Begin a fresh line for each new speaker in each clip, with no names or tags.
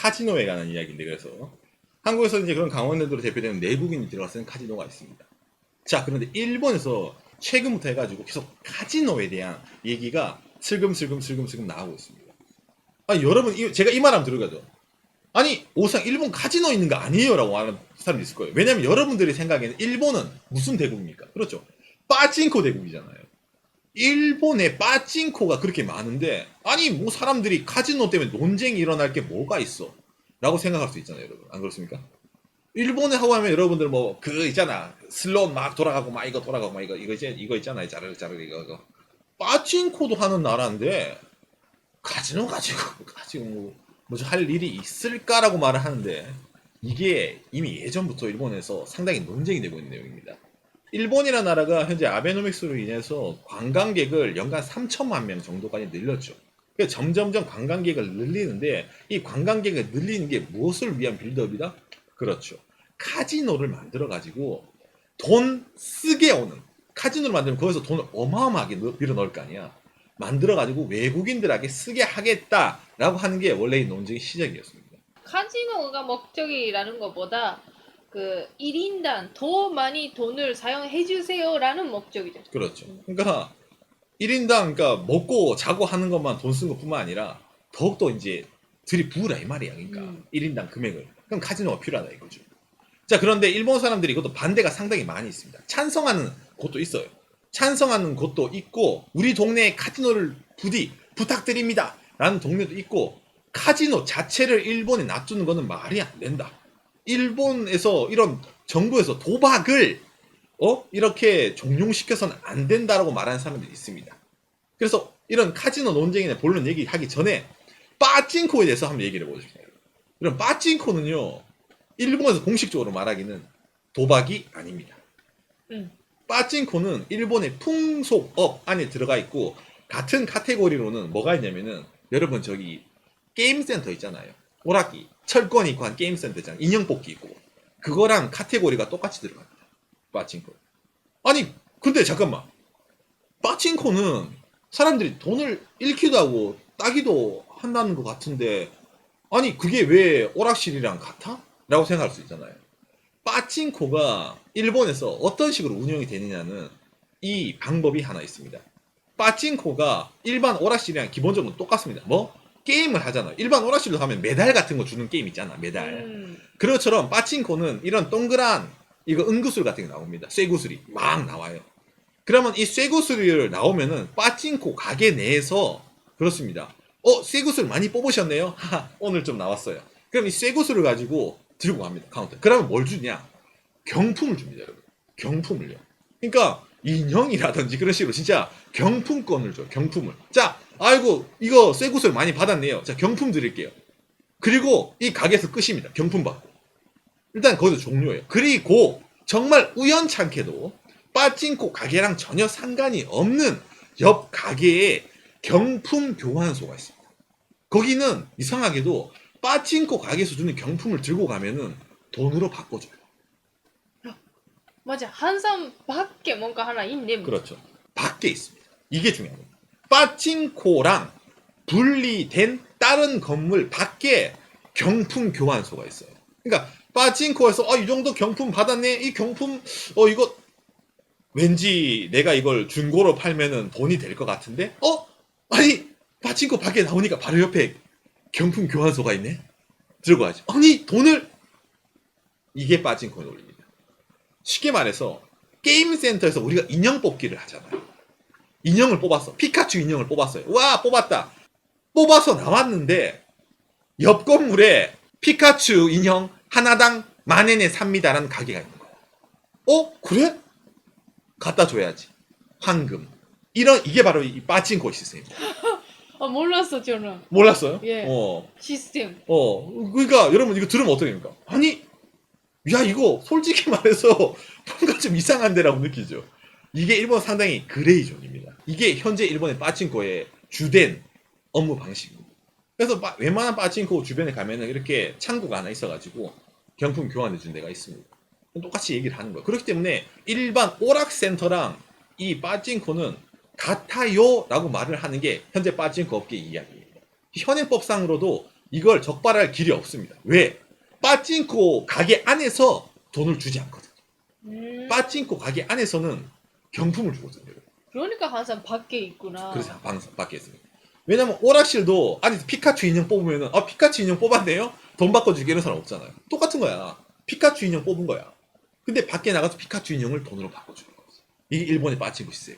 카지노에 관한 이야기인데, 그래서 한국에서 이제 그런 강원랜드로 대표되는 내국인이 들어가는 카지노가 있습니다. 자, 그런데 일본에서 최근부터 해가지고 계속 카지노에 대한 얘기가 슬금슬금 나오고 있습니다. 아니, 여러분, 제가 이 말 하면 들어가죠. 아니, 오상 일본 카지노 있는 거 아니에요? 라고 하는 사람이 있을 거예요. 왜냐면 여러분들의 생각에는 일본은 무슨 대국입니까? 그렇죠. 빠찡코 대국이잖아요. 일본에 빠찡코가 그렇게 많은데, 아니, 뭐 사람들이 카지노 때문에 논쟁이 일어날 게 뭐가 있어? 라고 생각할 수 있잖아요, 여러분. 안 그렇습니까? 일본에 하고 하면 여러분들 뭐, 있잖아. 슬롯 막 돌아가고, 막 이거 돌아가고, 막 이거 있잖아요. 자르르 이거. 빠찡코도 하는 나라인데, 카지노 가지고 뭐죠 할 일이 있을까라고 말을 하는데 이게 이미 예전부터 일본에서 상당히 논쟁이 되고 있는 내용입니다. 일본이라는 나라가 현재 아베노믹스로 인해서 관광객을 연간 3천만 명 정도까지 늘렸죠. 그래서 점점점 관광객을 늘리는데 이 관광객을 늘리는 게 무엇을 위한 빌드업이다? 그렇죠. 카지노를 만들어 가지고 돈 쓰게 오는 카지노를 만들면 거기서 돈을 어마어마하게 밀어 넣을 거 아니야. 만들어가지고 외국인들에게 쓰게 하겠다라고 하는 게 원래의 논쟁의 시작이었습니다.
카지노가 목적이라는 것보다 그 1인당 더 많이 돈을 사용해 주세요라는 목적이죠.
그렇죠. 그러니까 1인당 그러니까 먹고 자고 하는 것만 돈 쓴 것뿐만 아니라 더욱더 이제 들이부으라 이 말이야. 그러니까 1인당 금액을. 그럼 카지노가 필요하다 이거죠. 자, 그런데 일본 사람들이 이것도 반대가 상당히 많이 있습니다. 찬성하는 곳도 있어요. 찬성하는 곳도 있고 우리 동네에 카지노를 부디 부탁드립니다 라는 동네도 있고 카지노 자체를 일본에 놔두는 것은 말이 안 된다. 일본에서 이런 정부에서 도박을 이렇게 종용시켜서는 안 된다라고 말하는 사람들이 있습니다. 그래서 이런 카지노 논쟁이나 본론 얘기하기 전에 빠찡코에 대해서 한번 얘기를 해보겠습니다. 이런 빠찡코는요 일본에서 공식적으로 말하기는 도박이 아닙니다. 빠찡코는 일본의 풍속업 안에 들어가 있고 같은 카테고리로는 뭐가 있냐면은 여러분 저기 게임센터 있잖아요. 오락기 철권 있고 한 게임센터 있잖아요. 인형 뽑기 있고 그거랑 카테고리가 똑같이 들어갑니다. 빠찡코. 아니 근데 잠깐만 빠찡코는 사람들이 돈을 잃기도 하고 따기도 한다는 것 같은데 아니 그게 왜 오락실이랑 같아? 라고 생각할 수 있잖아요. 빠찡코가 일본에서 어떤 식으로 운영이 되느냐는 이 방법이 하나 있습니다. 빠찡코가 일반 오락실이랑 기본적으로 똑같습니다. 뭐? 게임을 하잖아요. 일반 오락실로 가면 메달 같은 거 주는 게임 있잖아. 메달. 그런 것처럼 빠찡코는 이런 동그란 이거 은구슬 같은 게 나옵니다. 쇠구슬이 막 나와요. 그러면 이 쇠구슬이 나오면은 빠찡코 가게 내에서 그렇습니다. 쇠구슬 많이 뽑으셨네요. 하하, 오늘 좀 나왔어요. 그럼 이 쇠구슬을 가지고 들고 갑니다. 카운터. 그러면 뭘 주냐? 경품을 줍니다, 여러분. 경품을요. 그러니까 인형이라든지 그런 식으로 진짜 경품권을 줘요. 경품을. 자, 아이고 이거 쇠구슬 많이 받았네요. 자, 경품 드릴게요. 그리고 이 가게에서 끝입니다. 경품 받고. 일단 거기서 종료예요. 그리고 정말 우연찮게도 빠찡코 가게랑 전혀 상관이 없는 옆 가게에 경품 교환소가 있습니다. 거기는 이상하게도 빠찡코 가게에서 주는 경품을 들고 가면은 돈으로 바꿔줘요.
맞아. 한산 밖에 뭔가 하나 있네.
그렇죠. 밖에 있습니다. 이게 중요합니다. 빠찡코랑 분리된 다른 건물 밖에 경품 교환소가 있어요. 그러니까 빠찡코에서 이 정도 경품 받았네. 이 경품 이거 왠지 내가 이걸 중고로 팔면은 돈이 될 것 같은데 아니 빠찡코 밖에 나오니까 바로 옆에 경품 교환소가 있네. 들고 가죠. 아니 돈을 이게 빠찡코의 논리입니다. 쉽게 말해서 게임 센터에서 우리가 인형 뽑기를 하잖아요. 인형을 뽑았어. 피카츄 인형을 뽑았어요. 와 뽑았다. 뽑아서 나왔는데 옆 건물에 피카츄 인형 하나당 10,000엔에 삽니다라는 가게가 있는 거야. 그래? 갖다 줘야지. 황금. 이게 바로 이 빠찡코 시스템입니다.
몰랐어 저는.
몰랐어요?
예. 시스템.
그러니까 여러분 이거 들으면 어떻게 됩니까? 아니 야 이거 솔직히 말해서 뭔가 좀 이상한데라고 느끼죠. 이게 일본 상당히 그레이 존입니다. 이게 현재 일본의 빠찡코의 주된 업무 방식입니다. 그래서 웬만한 빠찡코 주변에 가면은 이렇게 창구가 하나 있어가지고 경품 교환해 준 데가 있습니다. 똑같이 얘기를 하는 거예요. 그렇기 때문에 일반 오락센터랑 이 빠찡코는 같아요 라고 말을 하는 게 현재 빠찡코 업계의 이야기입니다. 현행법상으로도 이걸 적발할 길이 없습니다. 왜? 빠찡코 가게 안에서 돈을 주지 않거든요. 빠찡코 가게 안에서는 경품을 주거든요.
그러니까 항상 밖에 있구나.
그래서 밖에 있습니다. 왜냐면 오락실도 안에서 피카츄 인형 뽑으면은 피카츄 인형 뽑았네요? 돈 바꿔주기 이런 사람 없잖아요. 똑같은 거야. 피카츄 인형 뽑은 거야. 근데 밖에 나가서 피카츄 인형을 돈으로 바꿔주는 거지. 이게 일본의 빠찡코 시스템.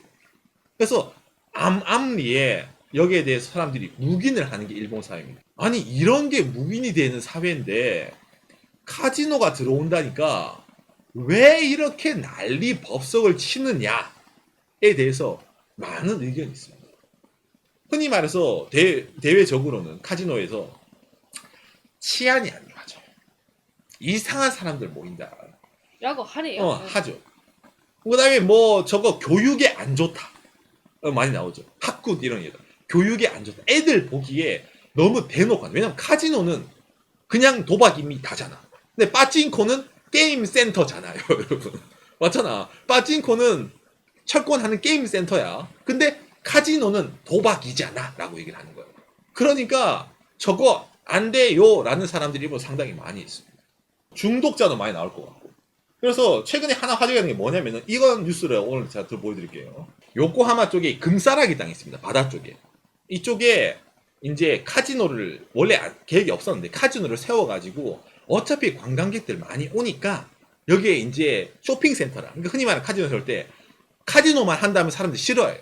그래서 암리에 여기에 대해서 사람들이 묵인을 하는 게 일본 사회입니다. 아니 이런 게 묵인이 되는 사회인데 카지노가 들어온다니까 왜 이렇게 난리 법석을 치느냐에 대해서 많은 의견이 있습니다. 흔히 말해서 대외적으로는 카지노에서 치안이 안 좋아져. 이상한 사람들 모인다.
라고 하네요.
하죠. 그 다음에 뭐 저거 교육에 안 좋다. 많이 나오죠. 학굿 이런 얘들. 교육에 안 좋다. 애들 보기에 너무 대놓고. 왜냐면 카지노는 그냥 도박 이미 다잖아. 근데 빠찡코는 게임 센터잖아요, 여러분. 맞잖아. 빠찡코는 철권하는 게임 센터야. 근데 카지노는 도박이잖아. 라고 얘기를 하는 거예요. 그러니까 저거 안 돼요. 라는 사람들이 상당히 많이 있습니다. 중독자도 많이 나올 것 같고. 그래서 최근에 하나 화제가 된 게 뭐냐면은 이건 뉴스를 오늘 제가 보여드릴게요. 요코하마 쪽에 금싸라기 땅이 있습니다. 바다 쪽에. 이쪽에 이제 카지노를 원래 계획이 없었는데 카지노를 세워가지고 어차피 관광객들 많이 오니까 여기에 이제 쇼핑센터라. 그러니까 흔히 말하는 카지노 세울 때 카지노만 한다면 사람들이 싫어해요.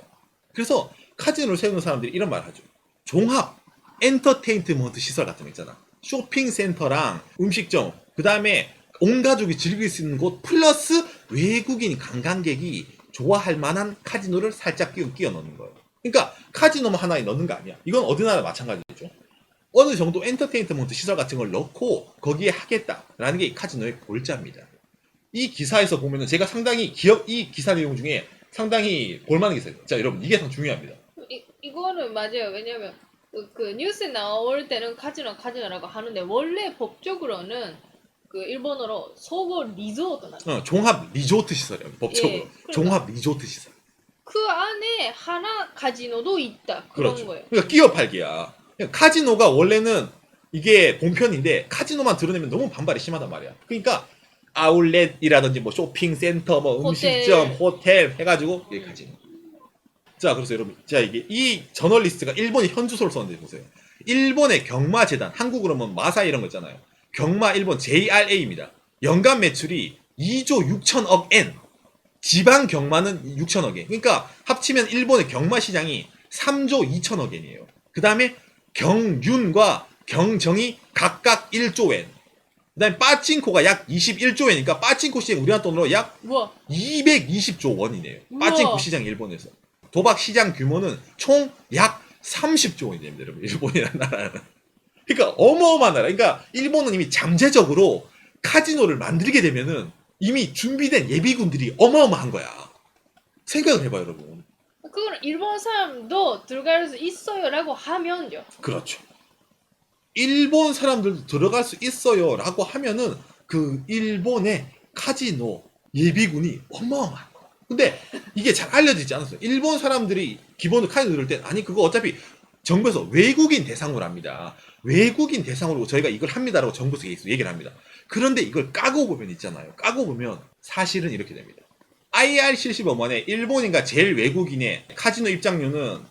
그래서 카지노를 세우는 사람들이 이런 말을 하죠. 종합 엔터테인먼트 시설 같은 거 있잖아. 쇼핑센터랑 음식점, 그 다음에 온 가족이 즐길 수 있는 곳 플러스 외국인 관광객이 좋아할 만한 카지노를 살짝 끼워 넣는 거예요. 그러니까 카지노만 하나에 넣는 거 아니야. 이건 어느 나라 마찬가지죠. 어느 정도 엔터테인먼트 시설 같은 걸 넣고 거기에 하겠다라는 게 이 카지노의 골자입니다. 이 기사에서 보면은 제가 상당히 이 기사 내용 중에 상당히 볼만한 기사예요. 자, 여러분 이게 상 중요합니다.
이거는 맞아요. 왜냐면 그 뉴스에 나올 때는 카지노라고 하는데 원래 법적으로는 그 일본어로 소고 리조트
종합 리조트 시설이에요. 법적으로.
예, 그러니까.
종합 리조트 시설.
그 안에 하나 카지노도 있다. 그런
그렇죠.
거예요.
그러니까 끼어 팔기야. 그러니까 카지노가 원래는 이게 본편인데 카지노만 드러내면 너무 반발이 심하단 말이야. 그러니까 아울렛이라든지 뭐 쇼핑센터, 뭐 음식점, 호텔 해가지고 이게 카지노. 자, 그래서 여러분, 자 이게 이 저널리스트가 일본의 현주소를 썼는데 보세요. 일본의 경마재단, 한국으로 뭐 마사 이런 거 있잖아요. 경마 일본 JRA입니다. 연간 매출이 2조 6천억 엔. 지방 경마는 6천억 엔. 그러니까 합치면 일본의 경마 시장이 3조 2천억 엔이에요. 그 다음에 경윤과 경정이 각각 1조 엔. 그 다음에 빠찡코가 약 21조 엔이니까 빠찡코 시장 우리나라 돈으로 약
우와.
220조 원이네요.
우와.
빠찡코 시장 일본에서. 도박 시장 규모는 총 약 30조 원이 됩니다. 여러분. 일본이라는 나라는. 그러니까 어마어마한 나라. 그러니까 일본은 이미 잠재적으로 카지노를 만들게 되면은 이미 준비된 예비군들이 어마어마한 거야. 생각을 해봐요, 여러분.
그거는 일본 사람도 들어갈 수 있어요라고 하면요.
그렇죠. 일본 사람들도 들어갈 수 있어요라고 하면은 그 일본의 카지노 예비군이 어마어마한 거야. 근데 이게 잘 알려지지 않았어요. 일본 사람들이 기본으로 카지노 들을 때 아니 그거 어차피 정부에서 외국인 대상으로 합니다. 외국인 대상으로 저희가 이걸 합니다라고 정부에서 얘기를 합니다. 그런데 이걸 까고 보면 있잖아요. 까고 보면 사실은 이렇게 됩니다. IR75만에 일본인가 제일 외국인의 카지노 입장료는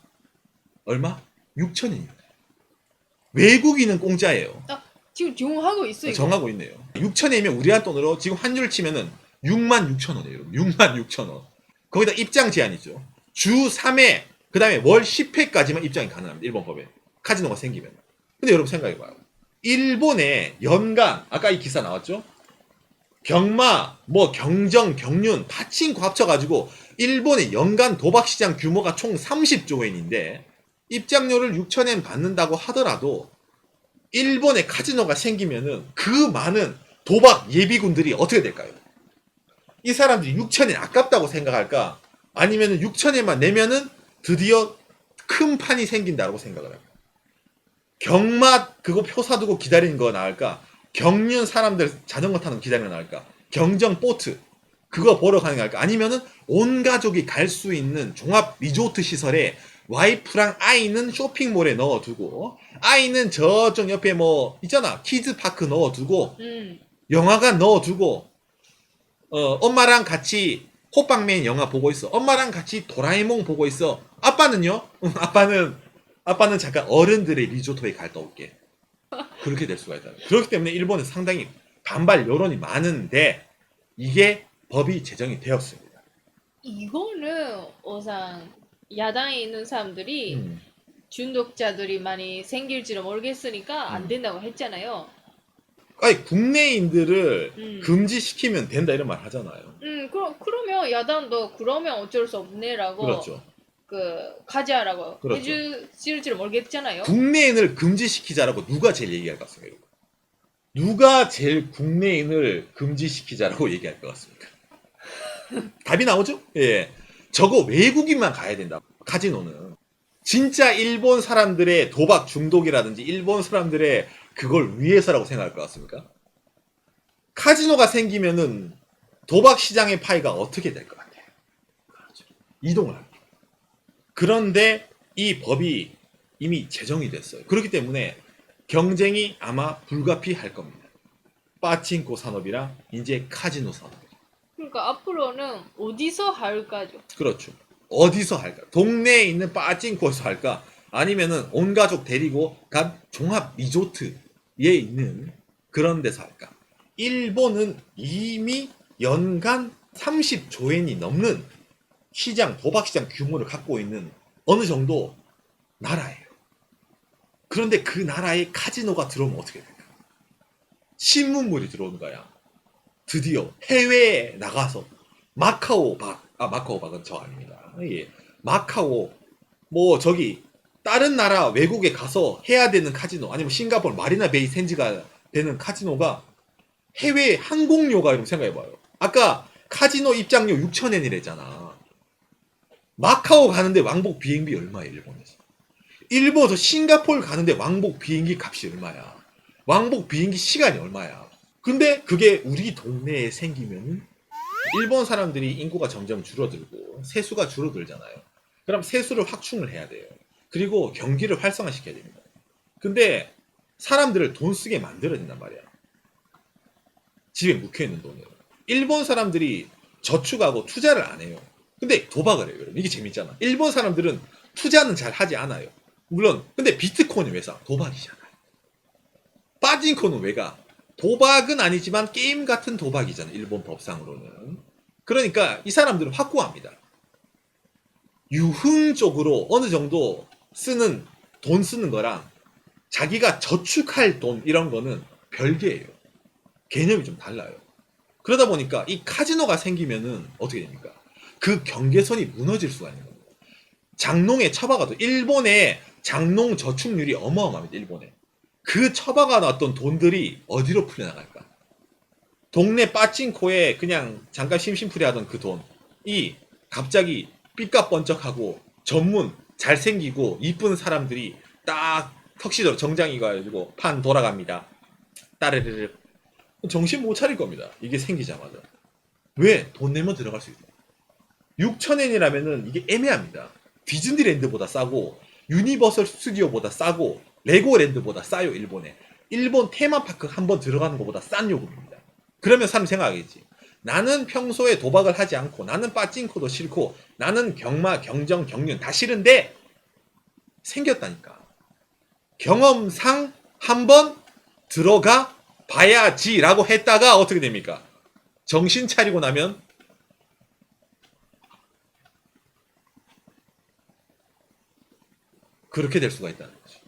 얼마? 6천엔입니다. 외국인은 공짜예요.
지금 정하고 있어요.
정하고 있네요. 6천엔이면 우리나라 돈으로 지금 환율을 치면은 6만 6천 원이에요. 6만 6천 원. 거기다 입장 제한이 있죠. 주 3회, 그 다음에 월 10회까지만 입장이 가능합니다. 일본 법에. 카지노가 생기면. 근데 여러분 생각해봐요. 일본의 연간, 아까 이 기사 나왔죠? 경마, 뭐 경정, 경륜, 파친코 합쳐가지고 일본의 연간 도박시장 규모가 총 30조 엔인데 입장료를 6천엔 받는다고 하더라도 일본의 카지노가 생기면은 그 많은 도박 예비군들이 어떻게 될까요? 이 사람들이 6천엔 아깝다고 생각할까? 아니면은 6천엔만 내면은 드디어 큰 판이 생긴다고 생각을 합니다. 경마 그거 표 사두고 기다리는 거 나을까? 경륜 사람들 자전거 타는 거 기다리는 거 나을까? 경정 보트 그거 보러 가는 거 나을까? 아니면은 온 가족이 갈 수 있는 종합 리조트 시설에 와이프랑 아이는 쇼핑몰에 넣어두고 아이는 저쪽 옆에 뭐 있잖아 키즈파크 넣어두고 영화관 넣어두고 엄마랑 같이 호빵맨 영화 보고 있어. 엄마랑 같이 도라에몽 보고 있어. 아빠는요? 아빠는 잠깐 어른들의 리조트에 갔다 올게. 그렇게 될 수가 있다. 그렇기 때문에 일본은 상당히 반발 여론이 많은데 이게 법이 제정이 되었습니다.
이거는 우선 야당에 있는 사람들이 중독자들이 많이 생길지는 모르겠으니까 안 된다고 했잖아요.
아니 국내인들을 금지시키면 된다 이런 말 하잖아요.
그러면 야당도 그러면 어쩔 수 없네라고
그렇죠.
가자라고
그렇죠.
해주실지는 모르겠잖아요.
국내인을 금지시키자라고 누가 제일 얘기할 것 같습니까? 누가 제일 국내인을 금지시키자라고 얘기할 것 같습니까? 답이 나오죠? 예. 저거 외국인만 가야 된다. 카지노는. 진짜 일본 사람들의 도박 중독이라든지 일본 사람들의 그걸 위해서라고 생각할 것 같습니까? 카지노가 생기면은 도박 시장의 파이가 어떻게 될 것 같아요? 그렇죠. 이동을 합니다. 그런데 이 법이 이미 제정이 됐어요. 그렇기 때문에 경쟁이 아마 불가피할 겁니다. 빠칭코 산업이랑 이제 카지노 산업.
그러니까 앞으로는 어디서 할까죠?
그렇죠. 어디서 할까? 동네에 있는 빠찡코에서 할까? 아니면은 온 가족 데리고 간 종합 리조트에 있는 그런 데서 할까? 일본은 이미 연간 30조엔이 넘는 시장, 도박 시장 규모를 갖고 있는 어느 정도 나라예요. 그런데 그 나라에 카지노가 들어오면 어떻게 될까? 신문물이 들어오는 거야. 드디어 해외에 나가서 마카오박은 저 아닙니다. 예. 마카오 뭐 저기 다른 나라 외국에 가서 해야 되는 카지노 아니면 싱가포르 마리나 베이 센즈가 되는 카지노가 해외 항공료가 이런 생각해봐요. 아까 카지노 입장료 6,000엔이랬잖아. 마카오 가는데 왕복 비행비 얼마야 일본에서? 일본에서 싱가포르 가는데 왕복 비행기 값이 얼마야? 왕복 비행기 시간이 얼마야? 근데 그게 우리 동네에 생기면은 일본 사람들이 인구가 점점 줄어들고 세수가 줄어들잖아요. 그럼 세수를 확충을 해야 돼요. 그리고 경기를 활성화시켜야 됩니다. 근데 사람들을 돈 쓰게 만들어야 된단 말이야. 집에 묵혀있는 돈을. 일본 사람들이 저축하고 투자를 안 해요. 근데 도박을 해요. 여러분. 이게 재밌잖아. 일본 사람들은 투자는 잘 하지 않아요. 물론 근데 비트코인은 왜 사? 도박이잖아요. 빠진코는 왜 가? 도박은 아니지만 게임 같은 도박이잖아. 일본 법상으로는. 그러니까 이 사람들은 확고합니다. 유흥적으로 어느 정도 돈 쓰는 거랑 자기가 저축할 돈 이런 거는 별개예요. 개념이 좀 달라요. 그러다 보니까 이 카지노가 생기면은 어떻게 됩니까? 그 경계선이 무너질 수가 있는 겁니다. 장롱에 처박아도 일본의 장롱 저축률이 어마어마합니다. 일본에. 그 처박아 놨던 돈들이 어디로 풀려나갈까? 동네 빠찡코에 그냥 잠깐 심심풀이 하던 그 돈이 갑자기 삐까번쩍하고 전문 잘생기고 이쁜 사람들이 딱 턱시도로 정장이 가지고 판 돌아갑니다. 따르르르 정신 못 차릴 겁니다. 이게 생기자마자. 왜? 돈 내면 들어갈 수 있다. 6,000엔이라면은 이게 애매합니다. 디즈니랜드보다 싸고 유니버설 스튜디오보다 싸고 레고랜드보다 싸요. 일본에. 일본 테마파크 한번 들어가는 것보다 싼 요금입니다. 그러면 사람 생각하겠지. 나는 평소에 도박을 하지 않고 나는 빠찡코도 싫고 나는 경마, 경정, 경륜 다 싫은데 생겼다니까. 경험상 한번 들어가 봐야지라고 했다가 어떻게 됩니까? 정신 차리고 나면 그렇게 될 수가 있다는 거죠.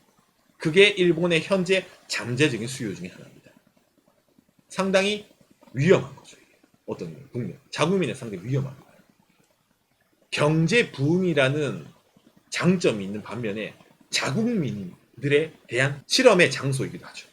그게 일본의 현재 잠재적인 수요 중에 하나입니다. 상당히 위험한 거죠. 어떤 국민, 자국민에 상당히 위험한 거예요. 경제 부흥이라는 장점이 있는 반면에 자국민들에 대한 실험의 장소이기도 하죠.